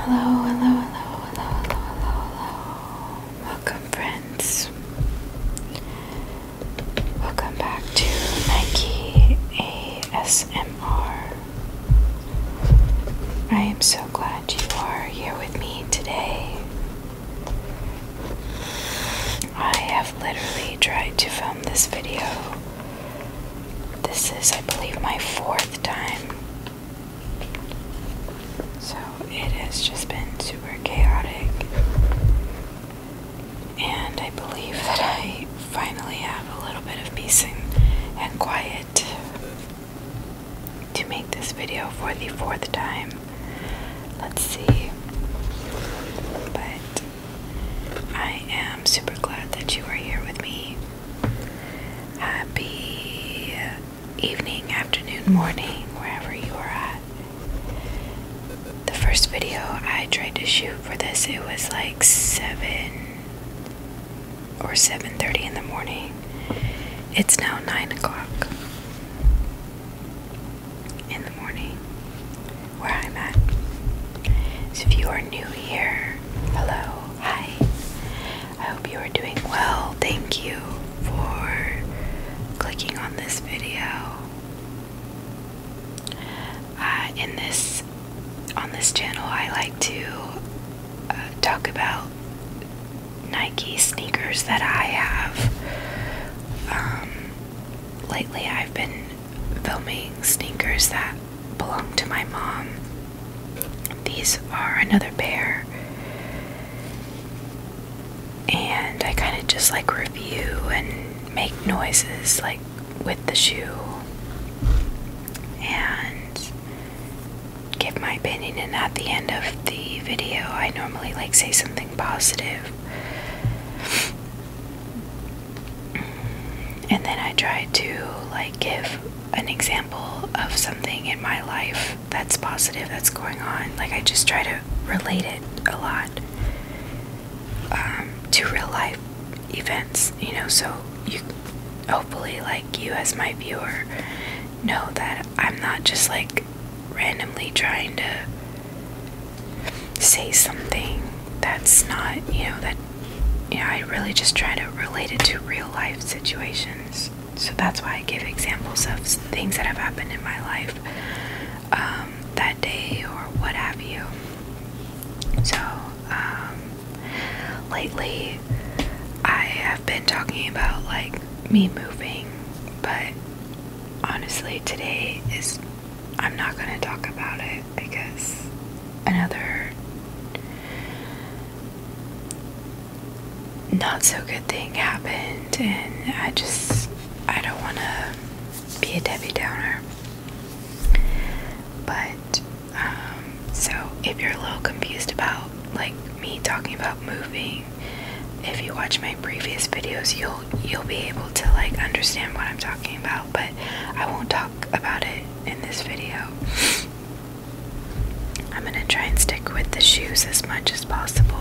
Hello, hello, hello, hello, hello, hello, hello. Welcome, friends. Welcome back to Nike ASMR. I am so glad you are here with me today. I have literally tried to film this video. This is, I believe, my 4th time. So it has just been super chaotic. And I believe that I finally have a little bit of peace and quiet to make this video for the 4th time. Let's see. But I am super glad that you are here with me. Happy evening, afternoon, morning, wherever you are at. The first video I tried to shoot for this, it was like 7 or 7:30 in the morning. It's now 9 o'clock in the morning where I'm at. So if you are new here, hello, hi. I hope you are doing well. Thank you for clicking on this video. On this channel, I like to talk about Nike sneakers that I have. Lately, I've been filming sneakers that belong to my mom. These are another pair, and I kind of just like review and make noises like with the shoe and give my opinion, and at the end of the video I normally like say something positive, and then I try to like give an example of something in my life that's positive that's going on. Like I just try to relate it a lot to real life events, you know, so you hopefully, like, you as my viewer know that I'm not just like randomly trying to say something that's not, I really just try to relate it to real life situations. So that's why I give examples of things that have happened in my life that day or what have you. So lately I have been talking about like me moving, but honestly today I'm not going to talk about it because another not so good thing happened, and I don't want to be a Debbie Downer. But so if you're a little confused about like me talking about moving, if you watch my previous videos, you'll be able to like understand what I'm talking about, but I won't talk about it in this video. I'm gonna try and stick with the shoes as much as possible.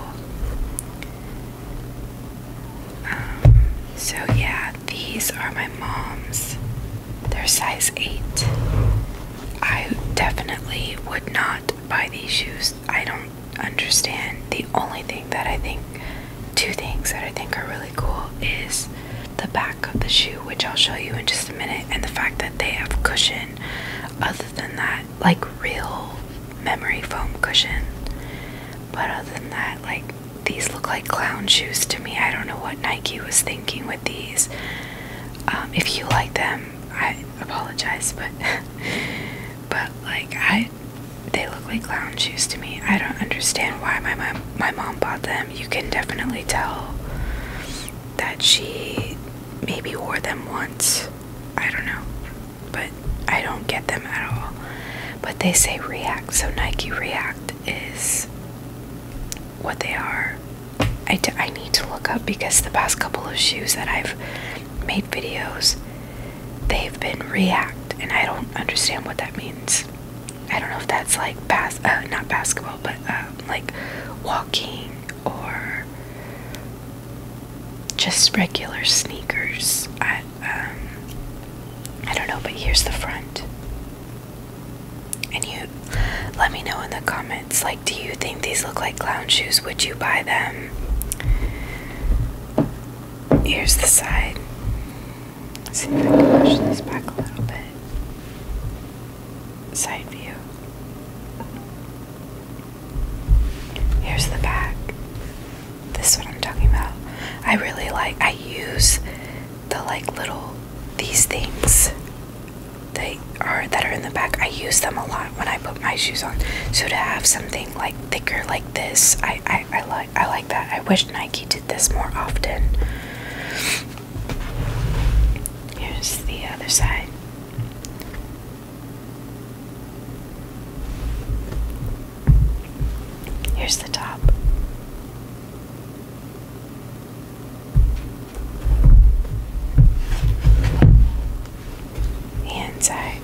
So yeah, these are my mom's. They're size 8. I definitely would not buy these shoes. I don't understand. The only thing that I think, 2 things that I think are really cool is the back of the shoe, which I'll show you in just a minute, and the fact that they have cushion. Other than that, like real memory foam cushion. But other than that, like, these look like clown shoes to me. I don't know what Nike was thinking with these. If you like them, I apologize, but like they look like clown shoes to me. I don't understand why my mom bought them. You can definitely tell that she maybe wore them once. I don't know, but I don't get them at all. But they say React, so Nike React is what they are. I need to look up because the past couple of shoes that I've made videos, they've been React, and I don't understand what that means. I don't know if that's like not basketball, but like walking or just regular sneakers. I don't know, but here's the front. And you let me know in the comments, like, do you think these look like clown shoes? Would you buy them? Here's the side. Let's see if I can push this back a little bit. Side view. Here's the back. This is what I'm talking about. I use the like little, these things that are in the back. I use them a lot when I put my shoes on. So to have something like thicker like this, I like that. I wish Nike did this more often. Here's the other side. Here's the top. The inside.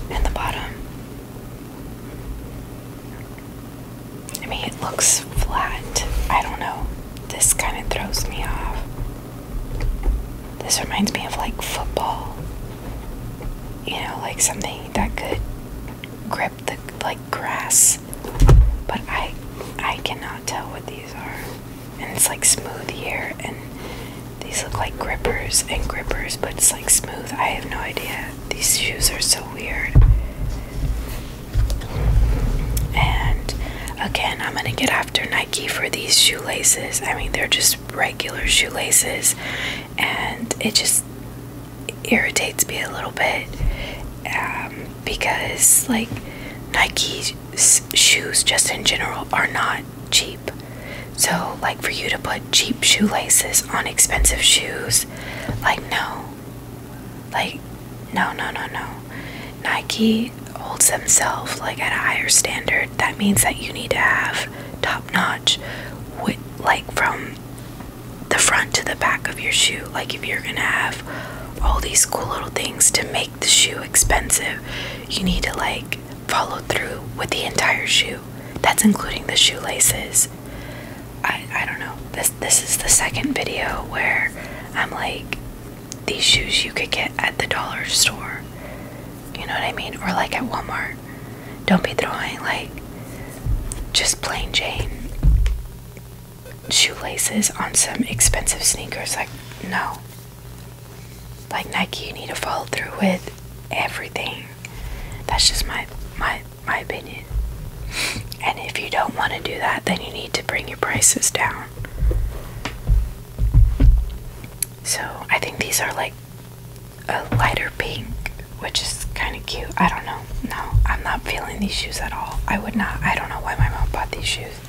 And the bottom. I mean, it looks flat. I don't know. This kind of throws me off. This reminds me of like football. You know, like something that could grip the like grass. But I cannot tell what these are. And it's like smooth here, and these look like grippers, but it's like smooth. I have no idea. These shoes are so weird. And again, I'm gonna get after Nike for these shoelaces. I mean, they're just regular shoelaces, and it just irritates me a little bit, because like Nike shoes just in general are not cheap. So like for you to put cheap shoelaces on expensive shoes, like no. Like no. Nike holds themselves like at a higher standard. That means that you need to have top notch with like from the front to the back of your shoe. Like if you're gonna have all these cool little things to make the shoe expensive, you need to like follow through with the entire shoe. That's including the shoelaces. I don't know. This is the second video where I'm like, these shoes you could get at the dollar store. You know what I mean? Or like at Walmart. Don't be throwing like just plain Jane shoelaces on some expensive sneakers. Like, no. Like Nike, you need to follow through with everything. That's just my opinion. And if you don't want to do that, then you need to bring your prices down. So I think these are like a lighter pink, which is kind of cute. I don't know. No, I'm not feeling these shoes at all. I would not. I don't know why my mom bought these shoes.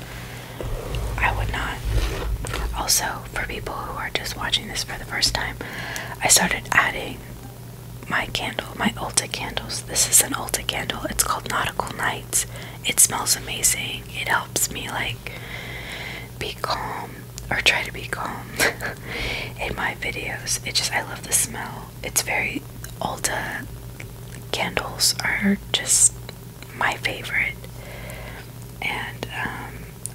I would not. Also, for people who are just watching this for the first time, I started adding my candle, my Ulta candles. This is an Ulta candle. It's called Nautical Nights. It smells amazing. It helps me like be calm, or try to be calm in my videos. I love the smell. It's very, Ulta candles are just my favorite. And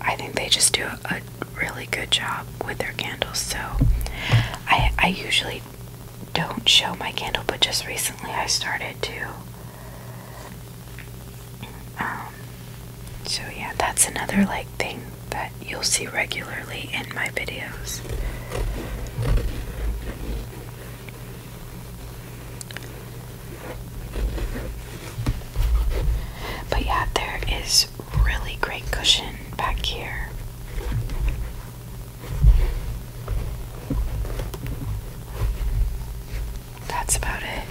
I think they just do a really good job with their candles. So I usually don't show my candle, but just recently I started to. So yeah, that's another like thing that you'll see regularly in my videos. But yeah, there is really great cushion back here. That's about it.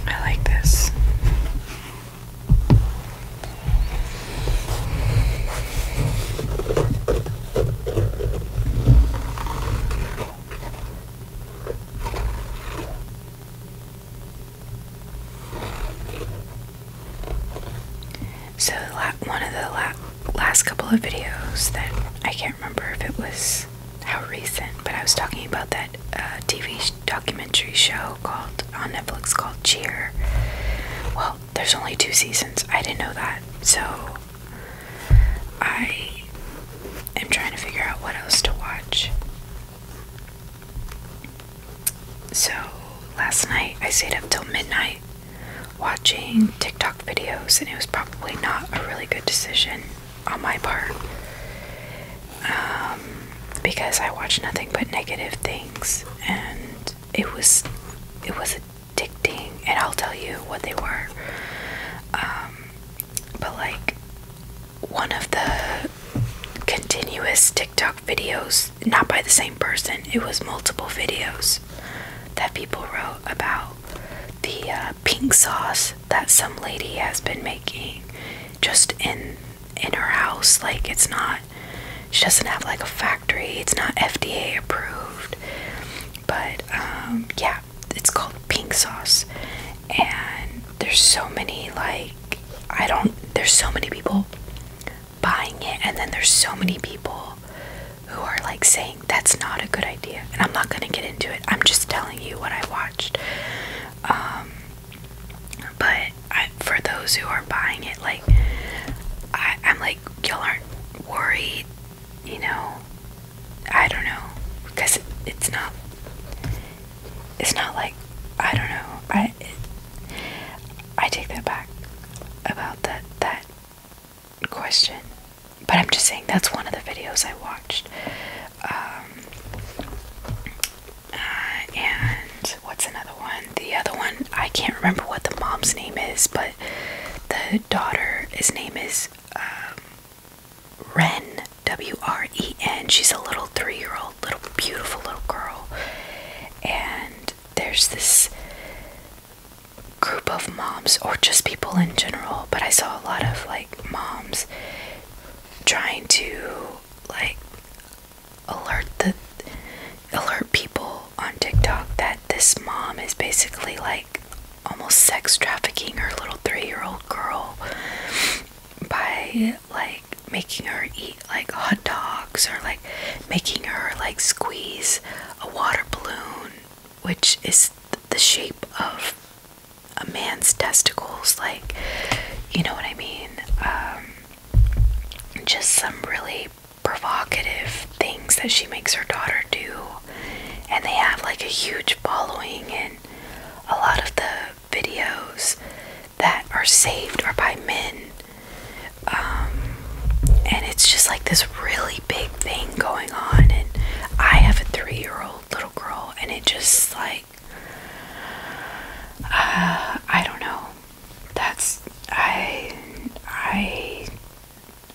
I like this. So one of the last couple of videos that I can't remember if it was how recent, but I was talking about that TV documentary show called on Netflix called Cheer. Well, there's only 2 seasons. I didn't know that, so I am trying to figure out what else to watch. So last night I stayed up till midnight watching TikTok videos, and it was probably not a really good decision on my part, because I watched nothing but negative things, and it was addicting, and I'll tell you what they were. But like, one of the continuous TikTok videos, not by the same person, it was multiple videos that people wrote about the pink sauce that some lady has been making just in her house. Like, it's not, she doesn't have like a factory, it's not FDA approved, but yeah, it's called pink sauce, and there's so many, like, there's so many people buying it, and then there's so many people who are like saying that's not a good idea, and I'm not gonna get into it, I'm just telling you what I watched. But for those who are buying it, like, I'm like, y'all aren't worried, you know? I don't know, because it's not like, I don't know, I take that back about that question, but I'm just saying that's one of the videos I watched. And what's another one? The other one, I can't remember what the mom's name is, but the daughter's name is Ren, W-R-E-N. She's a little 3-year-old, little beautiful little girl, and there's this group of moms, or just people in general, but I saw a lot of like moms trying to like alert people on TikTok that this mom is basically like almost sex trafficking her little 3-year-old girl by like making her eat like hot dogs, or like making her like squeeze a water balloon which is the shape of a man's testicles, like, you know what I mean? Just some really provocative things that she makes her daughter do, and they have like a huge following, and a lot of the videos that are saved are by men, and it's just like this really big thing going on, and I have a 3-year-old little girl, and it just like, I don't know,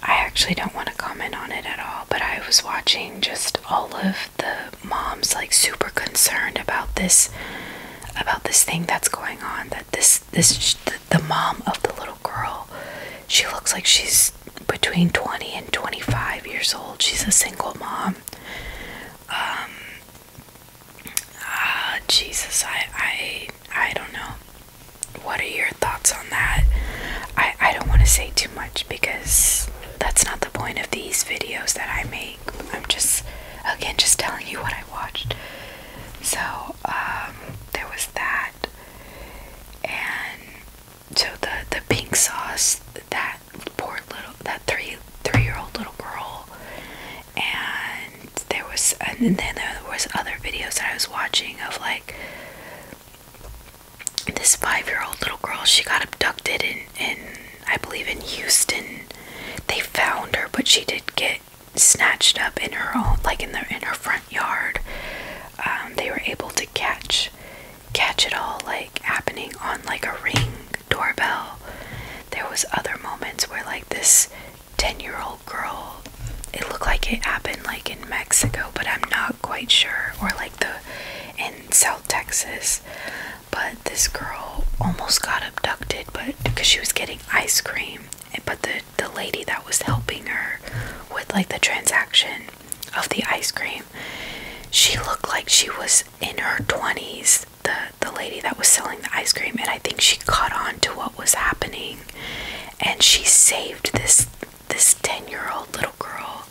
I actually don't want to comment on it at all, but I was watching just all of the moms like super concerned about this thing that's going on, that the mom of the little girl, she looks like she's between 20 and 25 years old. She's a single mom. Jesus, I don't know. What are your thoughts on that? I don't want to say too much because that's not the point of these videos that I make. I'm just, again, just telling you what I watched. So, there was that. And so the pink sauce, that poor little, that three-year-old little girl. And then there was other videos that I was watching of like this 5-year-old little girl. She got abducted in I believe in Houston. They found her, but she did get snatched up in her own, like in her front yard. They were able to catch it all like happening on like a Ring doorbell. There was other moments where like this 10-year-old girl, it looked like it happened like in Mexico, but I'm not quite sure, or like in South Texas. But this girl almost got abducted, but because she was getting ice cream, but the lady that was helping her with like the transaction of the ice cream, she looked like she was in her 20s, the lady that was selling the ice cream, and I think she caught on to what was happening, and she saved this 10-year-old little girl.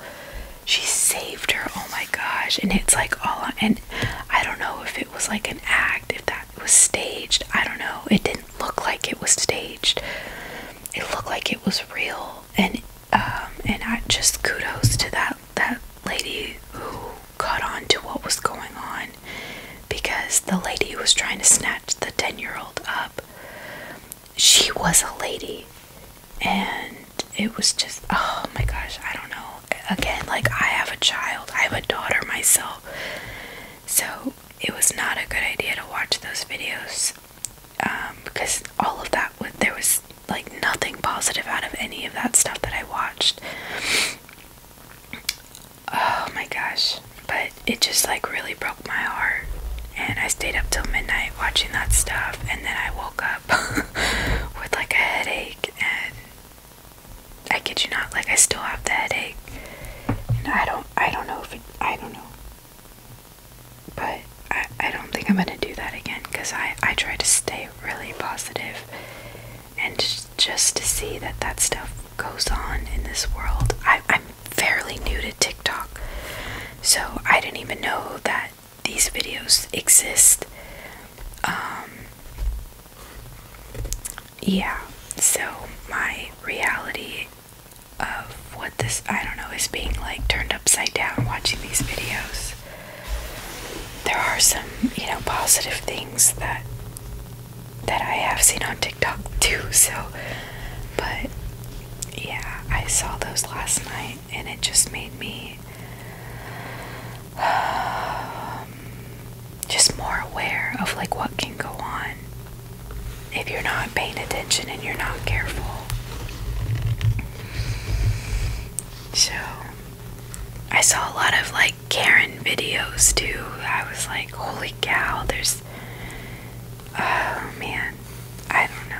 She saved her. Oh my gosh. And it's like all on, and I don't know if it was like an act, if that was staged. I don't know. It didn't look like it was staged. It looked like it was real. And I just kudos to that lady who caught on to what was going on, because the lady who was trying to snatch the 10-year-old up, she was a lady, and it was just, oh my gosh, I don't know. Again, like, I have a child, I have a daughter myself, so it was not a good idea to watch those videos, because all of that, there was like nothing positive out of any of that stuff that I watched. Oh my gosh. But it just like really broke my heart, and I stayed up till midnight watching that stuff, and then I woke up with like a headache, and I kid you not, like, I still have the headache, and I don't know if it, I don't know, but I don't think I'm gonna do that again, because I try to stay really positive, and just to see that stuff goes on in this world. I'm fairly new to TikTok, so I didn't even know that these videos exist. Yeah, so my reality of what this, I don't know, is being like turned upside down watching these videos. There are some, you know, positive things that I have seen on TikTok too, so, but yeah, I saw those last night, and it just made me just more aware of like what can go on if you're not paying attention and you're not careful. So I saw a lot of like Karen videos too. I was like, holy cow, there's, oh man, I don't know.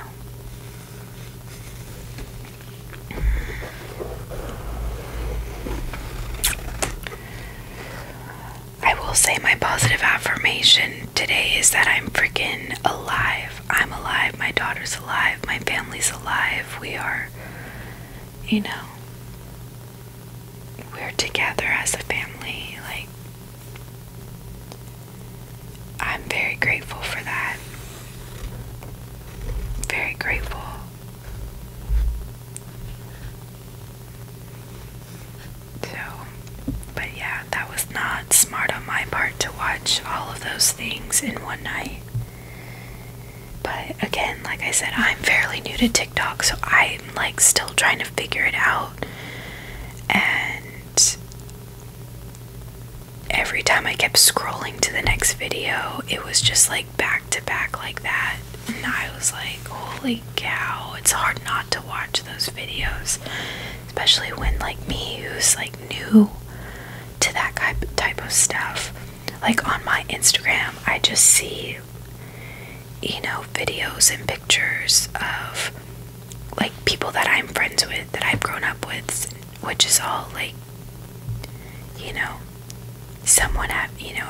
I will say my positive affirmation today is that I'm freaking alive. I'm alive, my daughter's alive, my family's alive. We are, you know, we're together as a family. Like, I'm very grateful for that. Very grateful. So, but yeah, that was not smart on my part to watch all of those things in one night. But again, like I said, I'm fairly new to TikTok, so I'm like still trying to figure it out. And every time I kept scrolling to the next video, it was just like back to back like that. And I was like, holy cow, it's hard not to watch those videos. Especially when like me, who's like new to that type of stuff. Like on my Instagram, I just see, you know, videos and pictures of like people that I'm friends with, that I've grown up with, which is all like, you know, someone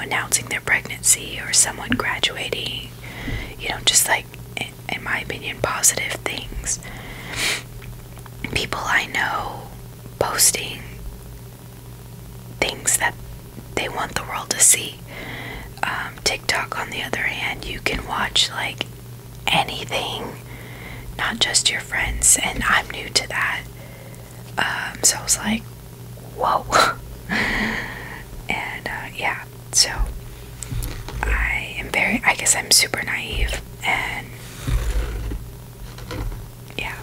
announcing their pregnancy, or someone graduating, you know, just like, in my opinion, positive things. People I know posting things that they want the world to see. TikTok, on the other hand, you can watch like anything, not just your friends, and I'm new to that. So I was like, whoa. And yeah, so I guess I'm super naive, and yeah.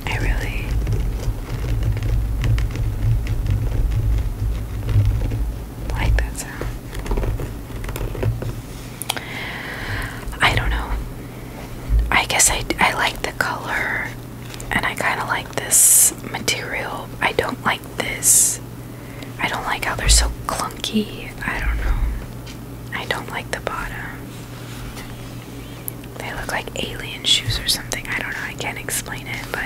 I really like that sound. I don't know. I guess I like the color, and I kind of like this material. I don't like this. I don't like how they're so clunky. I don't know. I don't like the bottom. They look like alien shoes or something. I don't know. I can't explain it, but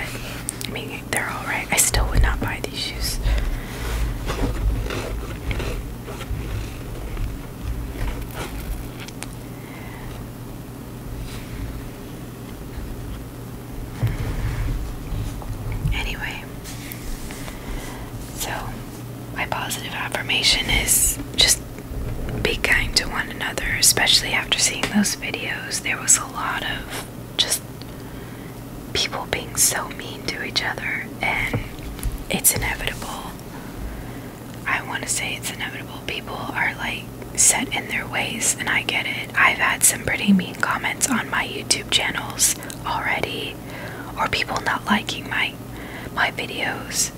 I mean, they're alright. I still would not buy these shoes. Anyway, so my positive affirmation is just be kind to one another, especially after seeing those videos. There was a lot of just people being so mean to each other, and it's inevitable. I want to say it's inevitable. People are like set in their ways, and I get it. I've had some pretty mean comments on my YouTube channels already, or people not liking my videos.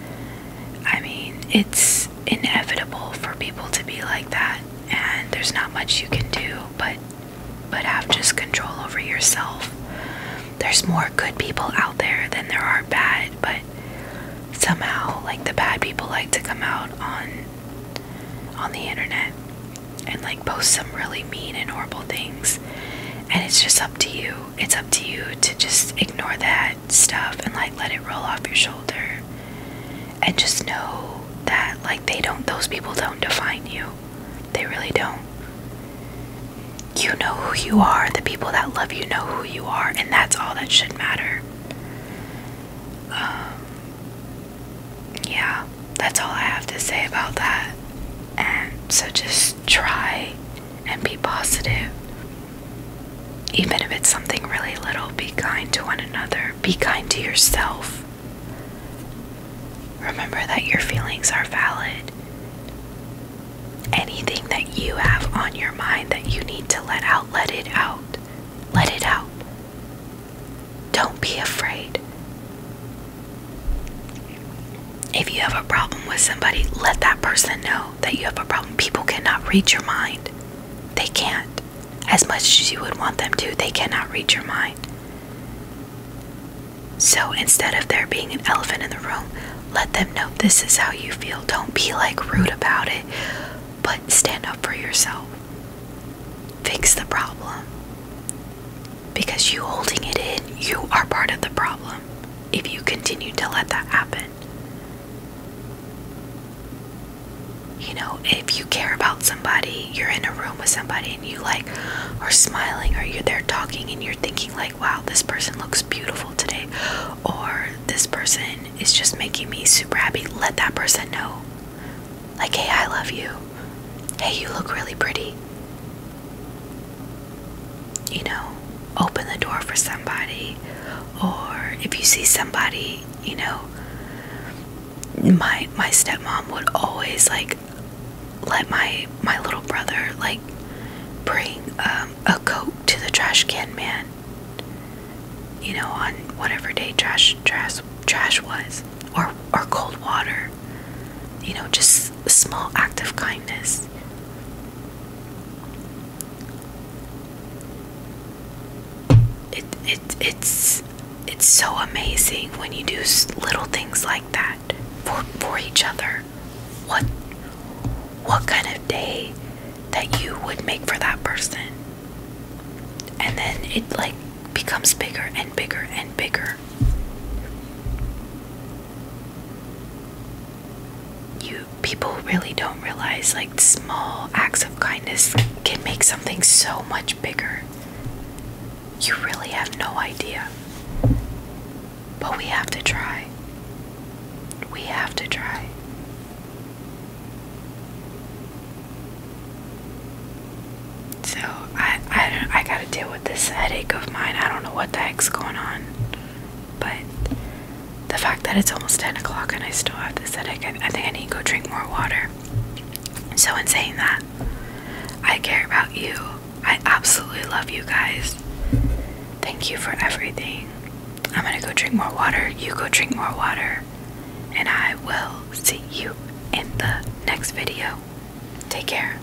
I mean, it's inevitable for people to be like that, and there's not much you can do but have just control over yourself. There's more good people out there than there are bad, but somehow like the bad people like to come out on the internet and like post some really mean and horrible things, and it's just up to you. It's up to you to just ignore that stuff and like let it roll off your shoulder, and just know that like those people don't define you. They really don't. You know who you are. The people that love you know who you are, and that's all that should matter. Yeah, that's all I have to say about that. And so just try and be positive. Even if it's something really little, be kind to one another. Be kind to yourself. Remember that your feelings are valid. Anything that you have on your mind that you need to let out, let it out. Let it out. Don't be afraid. If you have a problem with somebody, let that person know that you have a problem. People cannot read your mind. They can't. As much as you would want them to, they cannot read your mind. So instead of there being an elephant in the room, let them know this is how you feel. Don't be like rude about it, but stand up for yourself. Fix the problem. Because you holding it in, you are part of the problem if you continue to let that happen. You know, if you care about somebody, you're in a room with somebody and you like are smiling, or you're there talking and you're thinking like, wow, this person looks beautiful today, or this person is just making me super happy. Let that person know. Like, hey, I love you. Hey, you look really pretty. You know, open the door for somebody. Or if you see somebody, you know, my stepmom would always like let my little brother like bring a Coke to the trash can man, you know, on whatever day trash was, or cold water. You know, just a small act of kindness. It's so amazing when you do little things like that for each other. What kind of day that you would make for that person, and then it like becomes bigger and bigger and bigger. People really don't realize like small acts of kindness can make something so much bigger. You really have no idea. But we have to try. We have to try. So I gotta deal with this headache of mine. I don't know what the heck's going on. But the fact that it's almost 10 o'clock and I still have this headache, I think I need to go drink more water. So in saying that, I care about you. I absolutely love you guys. Thank you for everything. I'm gonna go drink more water. You go drink more water. And I will see you in the next video. Take care.